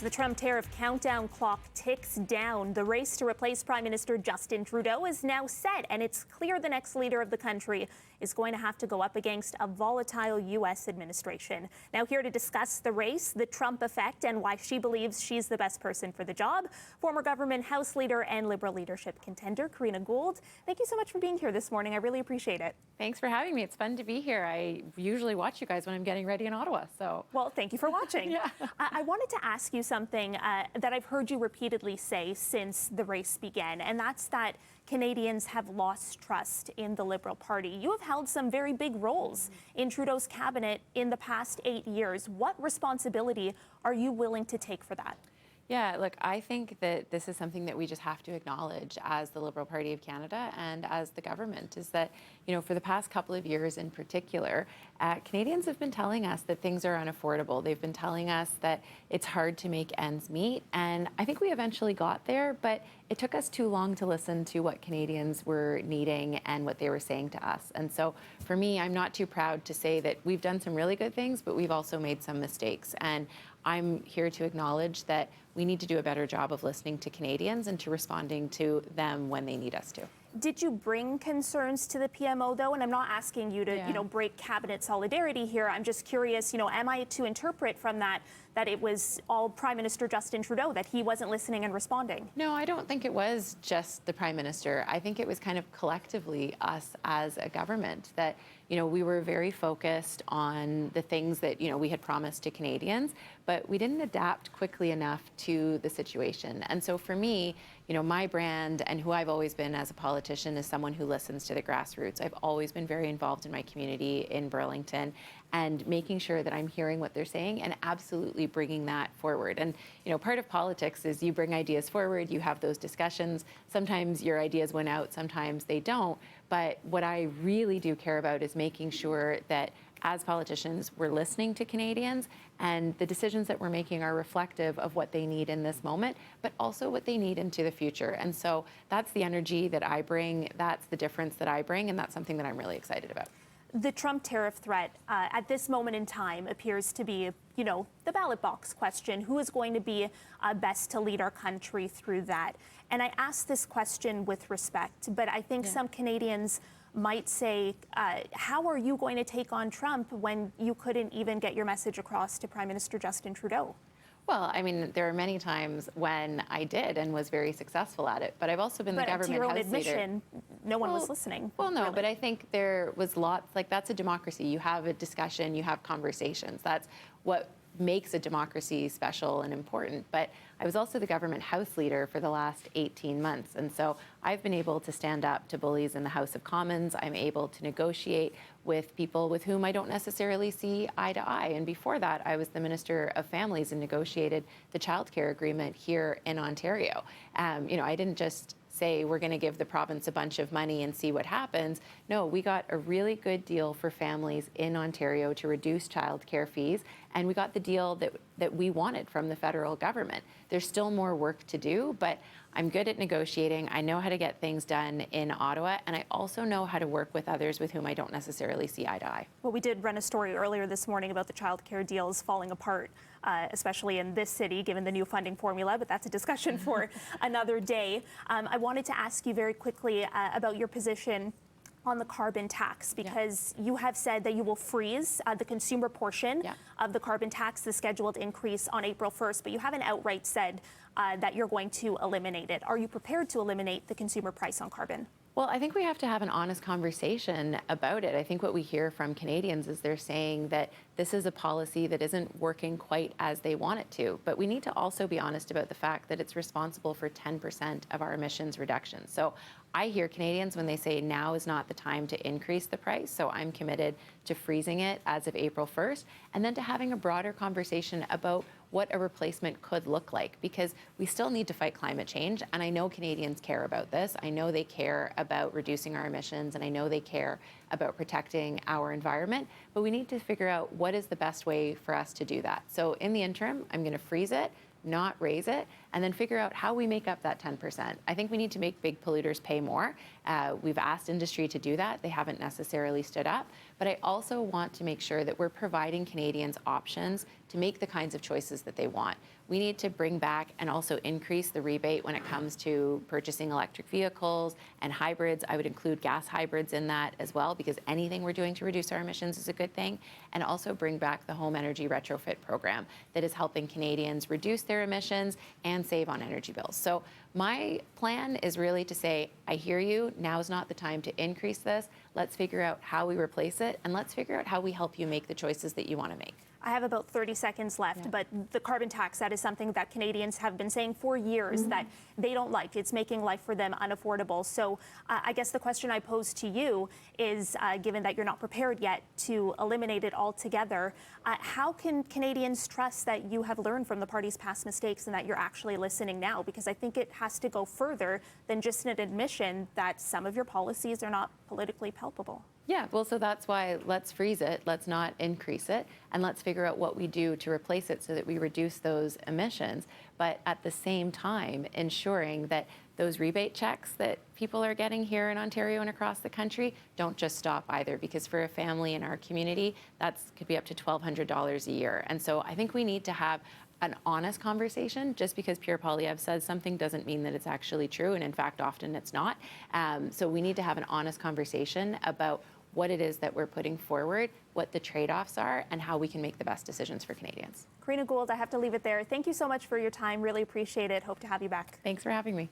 The Trump tariff countdown clock ticks down. The race to replace Prime Minister Justin Trudeau is now set, and it's clear the next leader of the country is going to have to go up against a volatile U.S. administration. Now, here to discuss the race, the Trump effect, and why she believes she's the best person for the job, former government House leader and Liberal leadership contender Karina Gould. Thank you so much for being here this morning. I really appreciate it. Thanks for having me. It's fun to be here. I usually watch you guys when I'm getting ready in Ottawa. Well, thank you for watching. Yeah. I wanted to ask you something that I've heard you repeatedly say since the race began, and that's that Canadians have lost trust in the Liberal Party. You have held some very big roles in Trudeau's cabinet in the past 8 years. What responsibility are you willing to take for that? Yeah, look, I think that this is something that we just have to acknowledge as the Liberal Party of Canada and as the government, is that, for the past couple of years in particular, Canadians have been telling us that things are unaffordable. They've been telling us that it's hard to make ends meet. And I think we eventually got there, but it took us too long to listen to what Canadians were needing and what they were saying to us. And so for me, I'm not too proud to say that we've done some really good things, but we've also made some mistakes. And I'm here to acknowledge that we need to do a better job of listening to Canadians and to responding to them when they need us to. Did you bring concerns to the PMO, though? And I'm not asking you to, break cabinet solidarity here. I'm just curious, am I to interpret from that it was all Prime Minister Justin Trudeau, that he wasn't listening and responding? No, I don't think it was just the Prime Minister. I think it was kind of collectively us as a government that, we were very focused on the things that, we had promised to Canadians, but we didn't adapt quickly enough to the situation. And so for me, my brand and who I've always been as a politician is someone who listens to the grassroots. I've always been very involved in my community in Burlington and making sure that I'm hearing what they're saying and absolutely bringing that forward. And, part of politics is you bring ideas forward, you have those discussions. Sometimes your ideas win out, sometimes they don't. But what I really do care about is making sure that as politicians, we're listening to Canadians and the decisions that we're making are reflective of what they need in this moment, but also what they need into the future. And so that's the energy that I bring, that's the difference that I bring, and that's something that I'm really excited about. The Trump tariff threat at this moment in time appears to be, the ballot box question. Who is going to be best to lead our country through that? And I ask this question with respect, but I think some Canadians might say, how are you going to take on Trump when you couldn't even get your message across to Prime Minister Justin Trudeau? Well, I mean, there are many times when I did and was very successful at it, but I've also been the government to your own House admission, leader. No one was listening. Well, no, really. But I think there was lots, that's a democracy. You have a discussion, you have conversations. That's what makes a democracy special and important. But I was also the government House leader for the last 18 months. And so I've been able to stand up to bullies in the House of Commons. I'm able to negotiate with people with whom I don't necessarily see eye to eye. And before that, I was the Minister of Families and negotiated the childcare agreement here in Ontario. I didn't just say we're going to give the province a bunch of money and see what happens. No, we got a really good deal for families in Ontario to reduce childcare fees, and we got the deal that we wanted from the federal government. There's still more work to do, but I'm good at negotiating. I know how to get things done in Ottawa, and I also know how to work with others with whom I don't necessarily see eye to eye. Well, we did run a story earlier this morning about the childcare deals falling apart, especially in this city, given the new funding formula, but that's a discussion for another day. I wanted to ask you very quickly about your position on the carbon tax, because you have said that you will freeze the consumer portion of the carbon tax, the scheduled increase on April 1st, but you haven't outright said that you're going to eliminate it. Are you prepared to eliminate the consumer price on carbon? Well, I think we have to have an honest conversation about it. I think what we hear from Canadians is they're saying that this is a policy that isn't working quite as they want it to. But we need to also be honest about the fact that it's responsible for 10% of our emissions reduction. So I hear Canadians when they say now is not the time to increase the price. So I'm committed to freezing it as of April 1st, and then to having a broader conversation about what a replacement could look like, because we still need to fight climate change. And I know Canadians care about this. I know they care about reducing our emissions, and I know they care about protecting our environment, but we need to figure out what is the best way for us to do that. So in the interim, I'm going to freeze it, not raise it, and then figure out how we make up that 10%. I think we need to make big polluters pay more. We've asked industry to do that. They haven't necessarily stood up. but I also want to make sure that we're providing Canadians options to make the kinds of choices that they want. We need to bring back and also increase the rebate when it comes to purchasing electric vehicles and hybrids. I would include gas hybrids in that as well, because anything we're doing to reduce our emissions is a good thing. And also bring back the home energy retrofit program that is helping Canadians reduce their emissions and save on energy bills. So my plan is really to say, I hear you, now is not the time to increase this. Let's figure out how we replace it, and let's figure out how we help you make the choices that you want to make. I have about 30 seconds left, but the carbon tax, that is something that Canadians have been saying for years that they don't like. It's making life for them unaffordable. So I guess the question I pose to you is, given that you're not prepared yet to eliminate it altogether, how can Canadians trust that you have learned from the party's past mistakes and that you're actually listening now? Because I think it has to go further than just an admission that some of your policies are not politically palpable. Yeah, well, so that's why let's freeze it, let's not increase it, and let's figure out what we do to replace it so that we reduce those emissions, but at the same time ensuring that those rebate checks that people are getting here in Ontario and across the country don't just stop either, because for a family in our community, that could be up to $1,200 a year. And so I think we need to have an honest conversation. Just because Pierre Poilievre says something doesn't mean that it's actually true, and in fact, often it's not. So we need to have an honest conversation about what it is that we're putting forward, what the trade-offs are, and how we can make the best decisions for Canadians. Karina Gould, I have to leave it there. Thank you so much for your time. Really appreciate it. Hope to have you back. Thanks for having me.